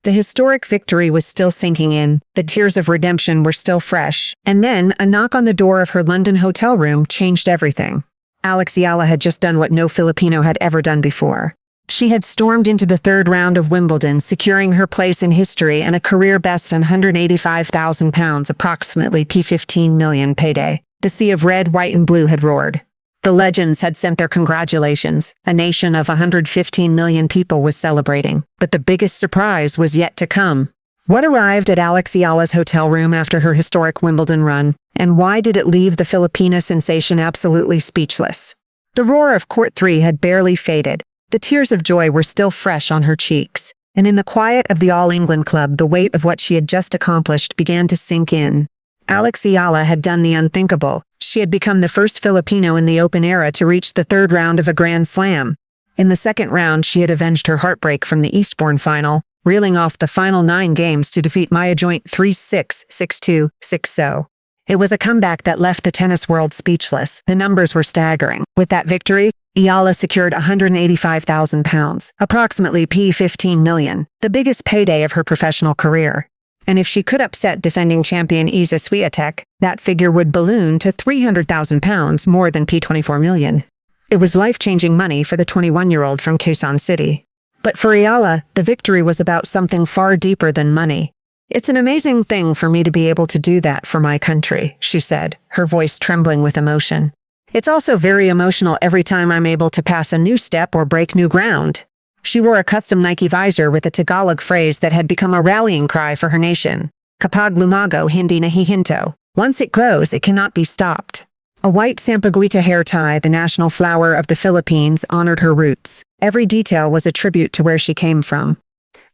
The historic victory was still sinking in, the tears of redemption were still fresh, and then a knock on the door of her London hotel room changed everything. Eala had just done what no Filipino had ever done before. She had stormed into the third round of Wimbledon, securing her place in history and a career-best £185,000, approximately P15 million payday. The sea of red, white, and blue had roared. The legends had sent their congratulations. A nation of 115 million people was celebrating. But the biggest surprise was yet to come. What arrived at Eala's hotel room after her historic Wimbledon run, and why did it leave the Filipina sensation absolutely speechless? The roar of Court 3 had barely faded. The tears of joy were still fresh on her cheeks. And in the quiet of the All England Club, the weight of what she had just accomplished began to sink in. Eala had done the unthinkable. She had become the first Filipino in the Open era to reach the third round of a Grand Slam. In the second round, she had avenged her heartbreak from the Eastbourne final, reeling off the final 9 games to defeat Maya Joint 3-6, 6-2, 6-0. It was a comeback that left the tennis world speechless. The numbers were staggering. With that victory, Eala secured £185,000, approximately P15 million, the biggest payday of her professional career. And if she could upset defending champion Eala Swiatek, that figure would balloon to £300,000, more than P24 million. It was life-changing money for the 21-year-old from Quezon City. But for Eala, the victory was about something far deeper than money. "It's an amazing thing for me to be able to do that for my country," she said, her voice trembling with emotion. "It's also very emotional every time I'm able to pass a new step or break new ground." She wore a custom Nike visor with a Tagalog phrase that had become a rallying cry for her nation. Kapag lumago, hindi na hihinto. Once it grows, it cannot be stopped. A white sampaguita hair tie, the national flower of the Philippines, honored her roots. Every detail was a tribute to where she came from.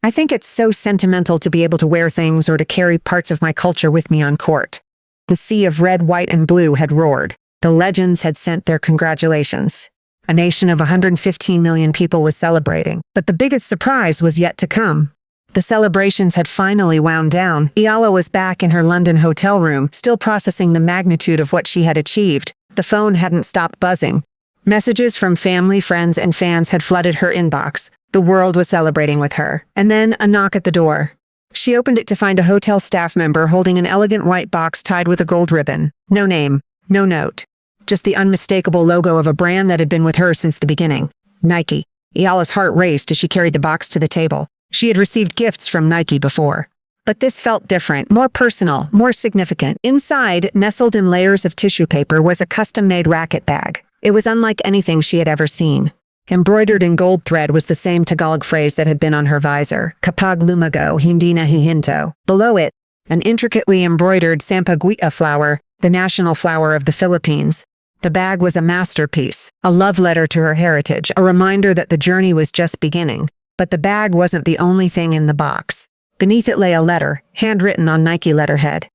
"I think it's so sentimental to be able to wear things or to carry parts of my culture with me on court." The sea of red, white, and blue had roared. The legends had sent their congratulations. A nation of 115 million people was celebrating, but the biggest surprise was yet to come. The celebrations had finally wound down. Eala was back in her London hotel room, still processing the magnitude of what she had achieved. The phone hadn't stopped buzzing. Messages from family, friends, and fans had flooded her inbox. The world was celebrating with her. And then a knock at the door. She opened it to find a hotel staff member holding an elegant white box tied with a gold ribbon. No name, no note. Just the unmistakable logo of a brand that had been with her since the beginning. Nike. Eala's heart raced as she carried the box to the table. She had received gifts from Nike before. But this felt different, more personal, more significant. Inside, nestled in layers of tissue paper, was a custom-made racket bag. It was unlike anything she had ever seen. Embroidered in gold thread was the same Tagalog phrase that had been on her visor. Kapag lumago, hindi na hihinto. Below it, an intricately embroidered sampaguita flower, the national flower of the Philippines. The bag was a masterpiece, a love letter to her heritage, a reminder that the journey was just beginning. But the bag wasn't the only thing in the box. Beneath it lay a letter, handwritten on Nike letterhead.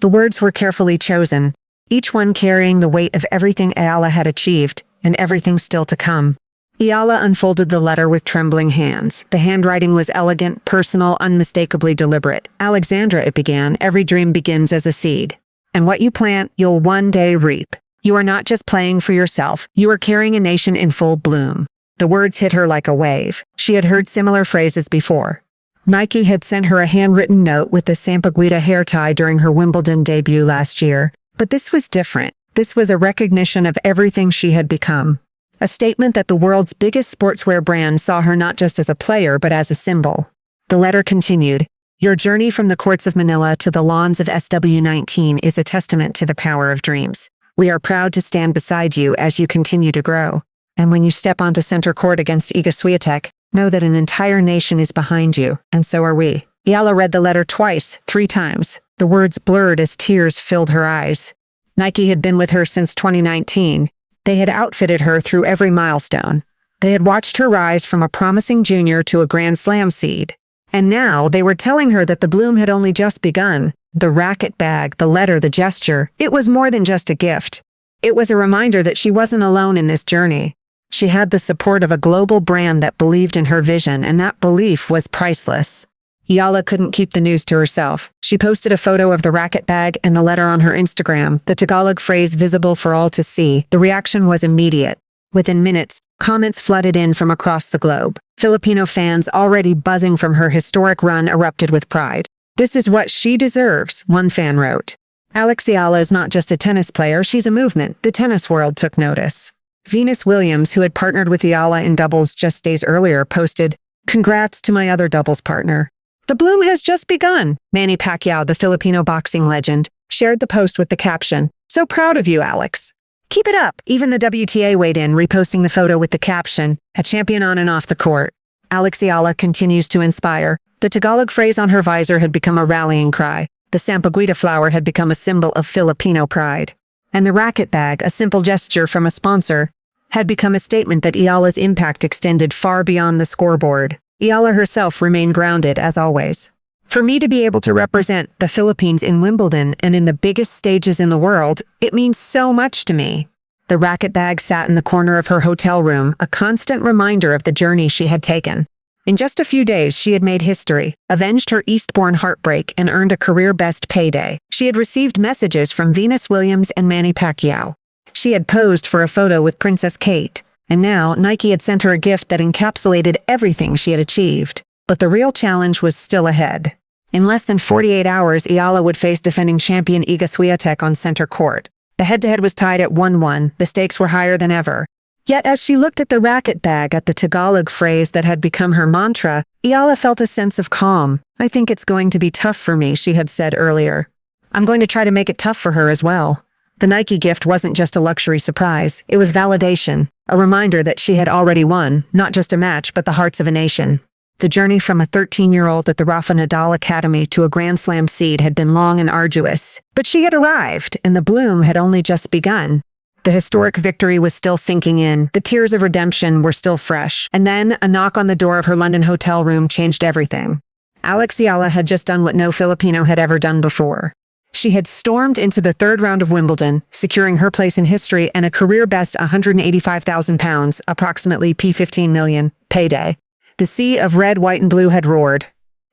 The words were carefully chosen, each one carrying the weight of everything Eala had achieved, and everything still to come. Eala unfolded the letter with trembling hands. The handwriting was elegant, personal, unmistakably deliberate. "Alexandra," it began, "every dream begins as a seed. And what you plant, you'll one day reap. You are not just playing for yourself, you are carrying a nation in full bloom." The words hit her like a wave. She had heard similar phrases before. Nike had sent her a handwritten note with the sampaguita hair tie during her Wimbledon debut last year. But this was different. This was a recognition of everything she had become. A statement that the world's biggest sportswear brand saw her not just as a player but as a symbol. The letter continued, "Your journey from the courts of Manila to the lawns of SW19 is a testament to the power of dreams. We are proud to stand beside you as you continue to grow. And when you step onto center court against Eala Swiatek, know that an entire nation is behind you, and so are we." Eala read the letter twice, 3 times. The words blurred as tears filled her eyes. Nike had been with her since 2019. They had outfitted her through every milestone. They had watched her rise from a promising junior to a Grand Slam seed. And now they were telling her that the bloom had only just begun. The racket bag, the letter, the gesture, it was more than just a gift. It was a reminder that she wasn't alone in this journey. She had the support of a global brand that believed in her vision, and that belief was priceless. Eala couldn't keep the news to herself. She posted a photo of the racket bag and the letter on her Instagram, the Tagalog phrase visible for all to see. The reaction was immediate. Within minutes, comments flooded in from across the globe. Filipino fans already buzzing from her historic run erupted with pride. "This is what she deserves," one fan wrote. Alex Eala is not just a tennis player, she's a movement. The tennis world took notice. Venus Williams, who had partnered with Eala in doubles just days earlier, posted, "Congrats to my other doubles partner. The bloom has just begun." Manny Pacquiao, the Filipino boxing legend, shared the post with the caption, "So proud of you, Alex. Keep it up." Even the WTA weighed in, reposting the photo with the caption, "A champion on and off the court." Alex Eala continues to inspire. The Tagalog phrase on her visor had become a rallying cry. The sampaguita flower had become a symbol of Filipino pride. And the racket bag, a simple gesture from a sponsor, had become a statement that Eala's impact extended far beyond the scoreboard. Eala herself remained grounded, as always. "For me to be able to represent the Philippines in Wimbledon and in the biggest stages in the world, it means so much to me." The racket bag sat in the corner of her hotel room, a constant reminder of the journey she had taken. In just a few days, she had made history, avenged her Eastbourne heartbreak, and earned a career-best payday. She had received messages from Venus Williams and Manny Pacquiao. She had posed for a photo with Princess Kate, and now Nike had sent her a gift that encapsulated everything she had achieved. But the real challenge was still ahead. In less than 48 hours, Eala would face defending champion Iga on center court. The head-to-head was tied at 1-1. The stakes were higher than ever. Yet as she looked at the racket bag, at the Tagalog phrase that had become her mantra, Eala felt a sense of calm. "I think it's going to be tough for me," she had said earlier. "I'm going to try to make it tough for her as well." The Nike gift wasn't just a luxury surprise. It was validation, a reminder that she had already won, not just a match, but the hearts of a nation. The journey from a 13-year-old at the Rafa Nadal Academy to a Grand Slam seed had been long and arduous. But she had arrived, and the bloom had only just begun. The historic victory was still sinking in. The tears of redemption were still fresh. And then, a knock on the door of her London hotel room changed everything. Alex Eala had just done what no Filipino had ever done before. She had stormed into the third round of Wimbledon, securing her place in history and a career-best £185,000, approximately P15 million, payday. The sea of red, white, and blue had roared.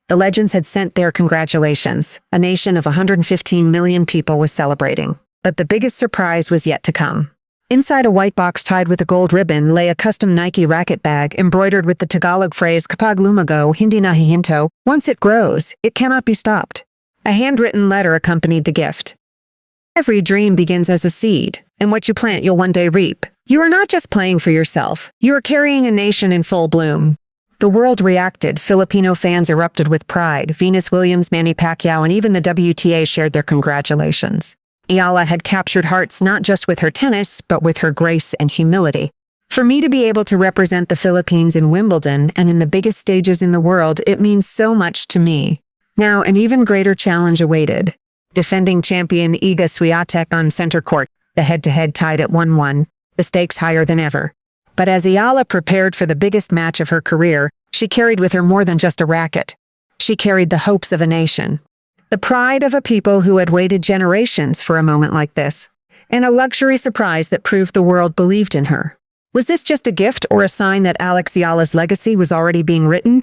The legends had sent their congratulations. A nation of 115 million people was celebrating. But the biggest surprise was yet to come. Inside a white box tied with a gold ribbon lay a custom Nike racket bag embroidered with the Tagalog phrase Kapag lumago, hindi na hihinto. "Once it grows, it cannot be stopped." A handwritten letter accompanied the gift. "Every dream begins as a seed, and what you plant you'll one day reap. You are not just playing for yourself, you are carrying a nation in full bloom." The world reacted. Filipino fans erupted with pride. Venus Williams, Manny Pacquiao, and even the WTA shared their congratulations. Eala had captured hearts not just with her tennis, but with her grace and humility. "For me to be able to represent the Philippines in Wimbledon and in the biggest stages in the world, it means so much to me." Now, an even greater challenge awaited. Defending champion Iga on center court, the head-to-head tied at 1-1, the stakes higher than ever. But as Eala prepared for the biggest match of her career, she carried with her more than just a racket. She carried the hopes of a nation. The pride of a people who had waited generations for a moment like this, and a luxury surprise that proved the world believed in her. Was this just a gift or a sign that Alex Eala's legacy was already being written?